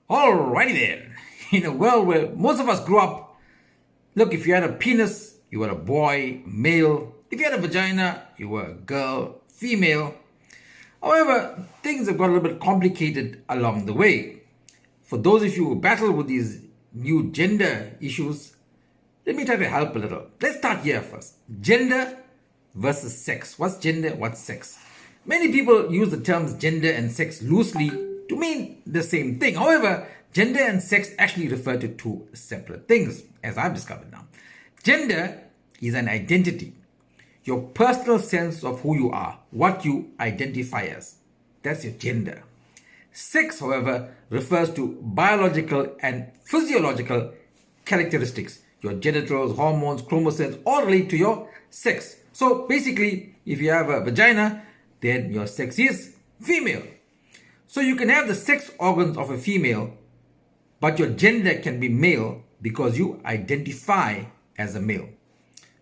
Alrighty then. In a world where most of us grew up, look, if you had a penis, you were a boy, male. If you had a vagina, you were a girl, female. However, things have got a little bit complicated along the way. For those of you who battle with these new gender issues, let me try to help a little. Let's start here first. Gender versus sex. What's gender? What's sex? Many people use the terms gender and sex loosely to mean the same thing. However, gender and sex actually refer to two separate things, as I've discovered now. Gender is an identity, your personal sense of who you are, what you identify as. That's your gender. Sex, however, refers to biological and physiological characteristics. Your genitals, hormones, chromosomes all relate to your sex. So basically, if you have a vagina, then your sex is female. So you can have the sex organs of a female, but your gender can be male because you identify as a male.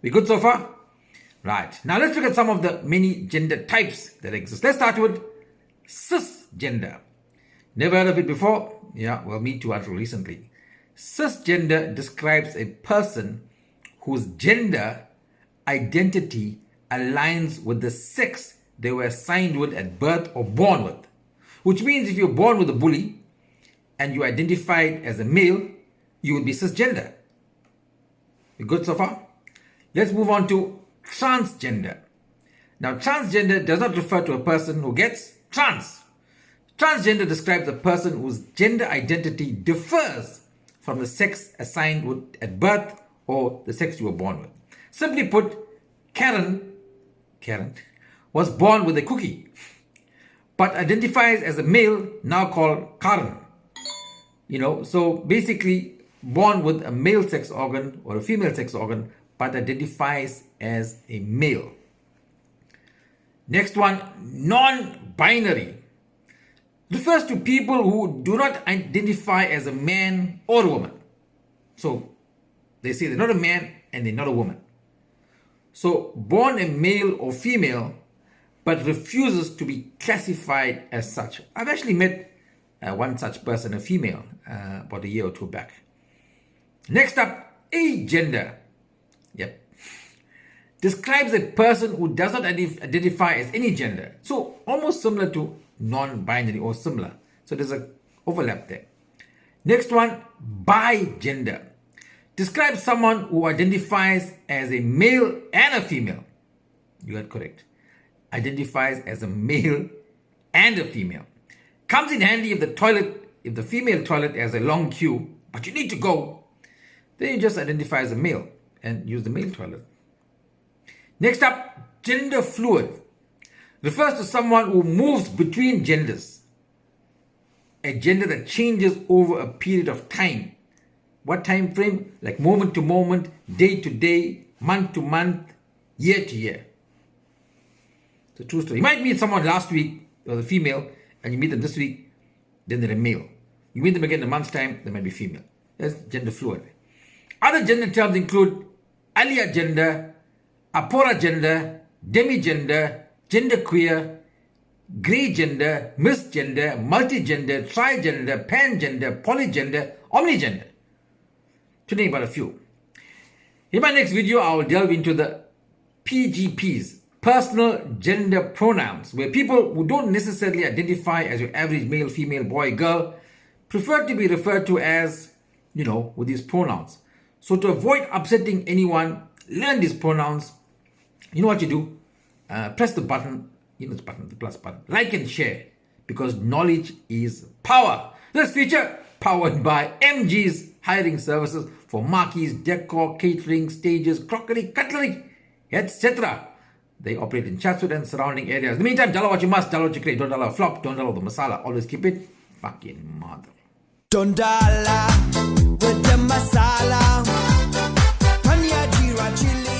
We good so far? Right. Now let's look at some of the many gender types that exist. Let's start with cisgender. Never heard of it before? Yeah, well, me too until recently. Cisgender describes a person whose gender identity aligns with the sex they were assigned with at birth or born with. Which means if you're born with a bully and you identified as a male, you would be cisgender. We good so far? Let's move on to transgender. Now, transgender does not refer to a person who gets trans. Transgender describes a person whose gender identity differs from the sex assigned at birth or the sex you were born with. Simply put, Karen was born with a cookie, but identifies as a male, now called Karen. So basically born with a male sex organ or a female sex organ, but identifies as a male. Next one, non-binary. Refers to people who do not identify as a man or a woman. So they say they're not a man and they're not a woman. So born a male or female, but refuses to be classified as such. I've actually met one such person, a female, about a year or two back. Next up, agender. Yep. Describes a person who does not identify as any gender. So almost similar to non-binary or similar. So there's an overlap there. Next one, bigender. Describes someone who identifies as a male and a female. You got correct. Identifies as a male and a female. Comes in handy if the female toilet has a long queue, but you need to go, then you just identify as a male and use the male toilet. Next up, gender fluid. Refers to someone who moves between genders. A gender that changes over a period of time. What time frame? Like moment to moment, day to day, month to month, year to year. It's a true story. You might meet someone last week, or a female, and you meet them this week, then they're a male. You meet them again in a month's time, they might be female. That's gender fluid. Other gender terms include alia gender, apora gender, demigender, genderqueer, grey gender, misgender, multigender, trigender, pangender, polygender, omnigender. To name but a few. In my next video, I will delve into the PGPs, personal gender pronouns, where people who don't necessarily identify as your average male, female, boy, girl, prefer to be referred to as, with these pronouns. So to avoid upsetting anyone, learn these pronouns. You know what you do? Press the button, the plus button, like and share, because knowledge is power. This feature powered by MG's hiring services for marquees, decor, catering, stages, crockery, cutlery, etc. They operate in Chatswood and surrounding areas. In the meantime, dollar what you must, dollar what you crave. Don't dollar flop, don't dollar the masala. Always keep it fucking mother. Don't dollar with the masala. Panya jira chili.